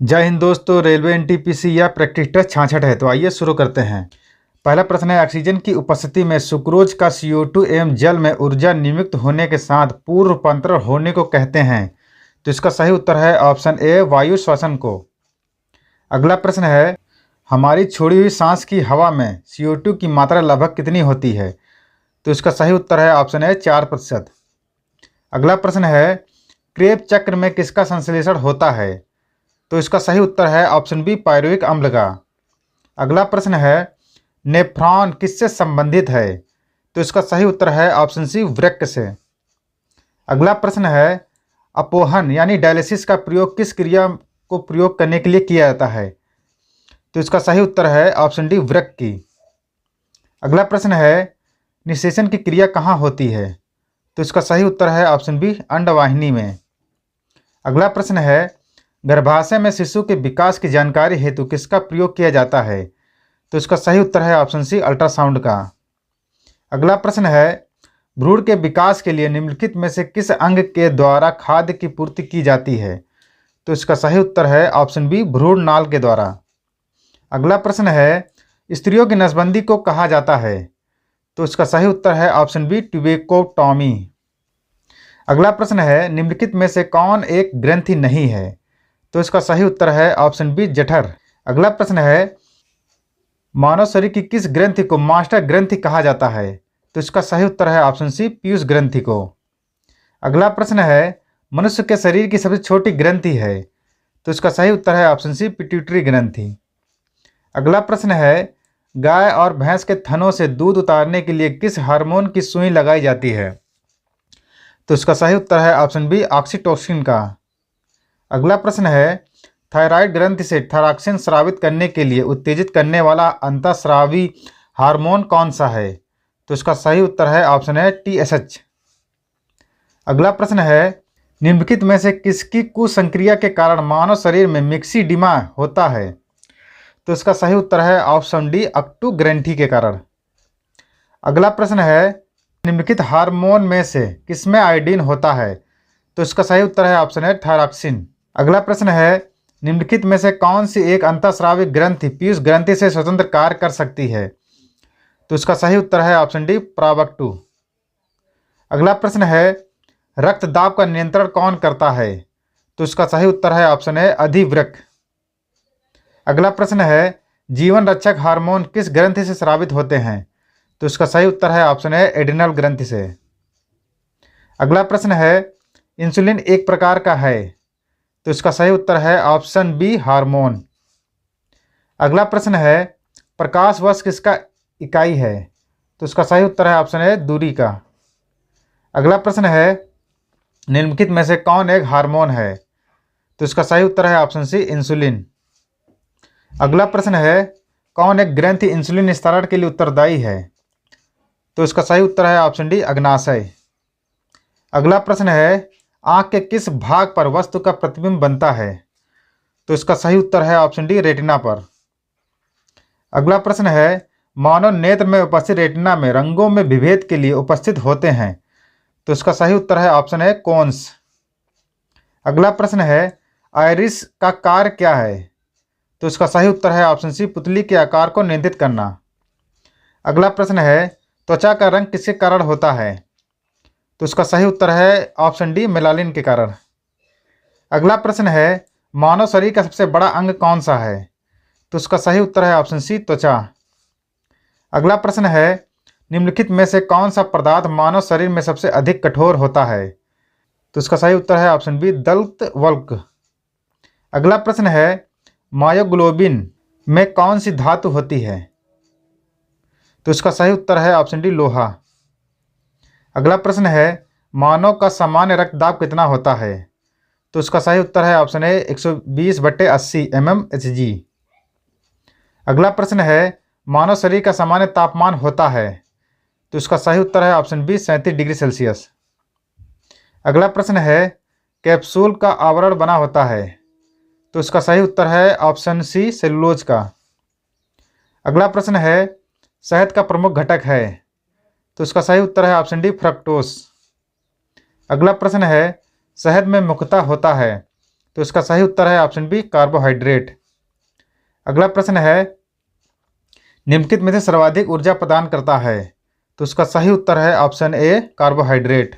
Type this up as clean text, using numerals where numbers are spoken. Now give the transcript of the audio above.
जय हिंद दोस्तों। Railway NTPC या प्रैक्टिस टेस्ट 66 है। तो आइए शुरू करते हैं। पहला प्रश्न है, ऑक्सीजन की उपस्थिति में सुक्रोज का CO2 एवं जल में ऊर्जा नियुक्त होने के साथ पूर्व रूपांतरण होने को कहते हैं। तो इसका सही उत्तर है ऑप्शन ए, वायु श्वसन को। अगला प्रश्न है, हमारी छोड़ी हुई सांस की हवा में CO2 की मात्रा लगभग कितनी होती है? तो इसका सही उत्तर है ऑप्शन ए, 4%। अगला प्रश्न है, क्रेब चक्र में किसका संश्लेषण होता है? तो इसका सही उत्तर है ऑप्शन बी, पायरुविक अम्ल का। अगला प्रश्न है, नेफ्रॉन किससे संबंधित है? तो इसका सही उत्तर है ऑप्शन सी, वृक्क से। अगला प्रश्न है, अपोहन यानी डायलिसिस का प्रयोग किस क्रिया को प्रयोग करने के लिए किया जाता है? तो इसका सही उत्तर है ऑप्शन डी, वृक्क की। अगला प्रश्न है, निषेचन की क्रिया कहाँ होती है? तो इसका सही उत्तर है ऑप्शन बी, अंडवाहिनी में। अगला प्रश्न है, गर्भाशय में शिशु के विकास की जानकारी हेतु किसका प्रयोग किया जाता है? तो इसका सही उत्तर है ऑप्शन सी, अल्ट्रासाउंड का। अगला प्रश्न है, भ्रूण के विकास के लिए निम्नलिखित में से किस अंग के द्वारा खाद्य की पूर्ति की जाती है? तो इसका सही उत्तर है ऑप्शन बी, भ्रूण नाल के द्वारा। अगला प्रश्न है, स्त्रियों की नसबंदी को कहा जाता है? तो इसका सही उत्तर है ऑप्शन बी, ट्यूबेकोटॉमी। अगला प्रश्न है, निम्नलिखित में से कौन एक ग्रंथि नहीं है? तो इसका सही उत्तर है ऑप्शन बी, जठर। अगला प्रश्न है, मानव शरीर की किस ग्रंथि को मास्टर ग्रंथि कहा जाता है? तो इसका सही उत्तर है ऑप्शन सी, पीयूष ग्रंथि को। अगला प्रश्न है, मनुष्य के शरीर की सबसे छोटी ग्रंथि है? तो इसका सही उत्तर है ऑप्शन सी, पिट्यूटरी ग्रंथि। अगला प्रश्न है, गाय और भैंस के थनों से दूध उतारने के लिए किस हार्मोन की सुई लगाई जाती है? तो इसका सही उत्तर है ऑप्शन बी, ऑक्सीटोसिन का। अगला प्रश्न है, थायराइड ग्रंथि से थायरॉक्सिन स्रावित करने के लिए उत्तेजित करने वाला अंतःस्रावी हार्मोन कौन सा है? तो इसका सही उत्तर है ऑप्शन है, TSH। अगला प्रश्न है, निम्नलिखित में से किसकी कुसंक्रिया के कारण मानव शरीर में मिक्सिडिमा होता है? तो इसका सही उत्तर है ऑप्शन डी, अक्टू ग्रंथि के कारण। अगला प्रश्न है, निम्नलिखित हार्मोन में से किसमें आयोडीन होता है? तो इसका सही उत्तर है ऑप्शन है, थायरॉक्सिन। अगला प्रश्न है, निम्नलिखित में से कौन सी एक अंतःस्रावी ग्रंथि पीयूष ग्रंथि से स्वतंत्र कार्य कर सकती है? तो इसका सही उत्तर है ऑप्शन डी, प्रावक्टू। अगला प्रश्न है, रक्त दाब का नियंत्रण कौन करता है? तो इसका सही उत्तर है ऑप्शन है, अधिवृक्क। अगला प्रश्न है, जीवन रक्षक हार्मोन किस ग्रंथि से स्रावित होते हैं? तो इसका सही उत्तर है ऑप्शन है, एड्रिनल ग्रंथि से। अगला प्रश्न है, इंसुलिन एक प्रकार का है? तो इसका सही उत्तर है ऑप्शन बी, हार्मोन। अगला प्रश्न है, प्रकाश वर्ष किसका इकाई है? तो इसका सही उत्तर है ऑप्शन है, दूरी का। अगला प्रश्न है, निम्नलिखित में से कौन एक हार्मोन है? तो इसका सही उत्तर है ऑप्शन सी, इंसुलिन। अगला प्रश्न है, कौन एक ग्रंथि इंसुलिन निस्तारण के लिए उत्तरदायी है? तो इसका सही उत्तर है ऑप्शन डी, अग्नाशय। अगला प्रश्न है, आंख के किस भाग पर वस्तु का प्रतिबिंब बनता है? तो इसका सही उत्तर है ऑप्शन डी, रेटिना पर। अगला प्रश्न है, मानव नेत्र में उपस्थित रेटिना में रंगों में विभेद के लिए उपस्थित होते हैं? तो इसका सही उत्तर है ऑप्शन है, कोन्स। अगला प्रश्न है, आइरिस का कार्य क्या है? तो इसका सही उत्तर है ऑप्शन सी, पुतली के आकार को नियंत्रित करना। अगला प्रश्न है, त्वचा का रंग किसके कारण होता है? तो इसका सही उत्तर है ऑप्शन डी, मेलानिन के कारण। अगला प्रश्न है, मानव शरीर का सबसे बड़ा अंग कौन सा है? तो इसका सही उत्तर है ऑप्शन सी, त्वचा। अगला प्रश्न है, निम्नलिखित में से कौन सा पदार्थ मानव शरीर में सबसे अधिक कठोर होता है? तो इसका सही उत्तर है ऑप्शन बी, दल्त वल्क। अगला प्रश्न है, मायोग्लोबिन में कौन सी धातु होती है? तो इसका सही उत्तर है ऑप्शन डी, लोहा। अगला प्रश्न है, मानव का सामान्य रक्तदाब कितना होता है? तो इसका सही उत्तर है ऑप्शन ए, 120/80 mmHg। अगला प्रश्न है, मानव शरीर का सामान्य तापमान होता है? तो इसका सही उत्तर है ऑप्शन बी, 37 डिग्री सेल्सियस। अगला प्रश्न है, कैप्सूल का आवरण बना होता है? तो इसका सही उत्तर है ऑप्शन सी, सेलुलोज का। अगला प्रश्न है, शहद का प्रमुख घटक है? तो इसका सही उत्तर है ऑप्शन डी, फ्रक्टोस। अगला प्रश्न है, शहद में मुख्यतः होता है? तो इसका सही उत्तर है ऑप्शन बी कार्बोहाइड्रेट। अगला प्रश्न है निम्नलिखित में से सर्वाधिक ऊर्जा प्रदान करता है, तो इसका सही उत्तर है ऑप्शन ए कार्बोहाइड्रेट।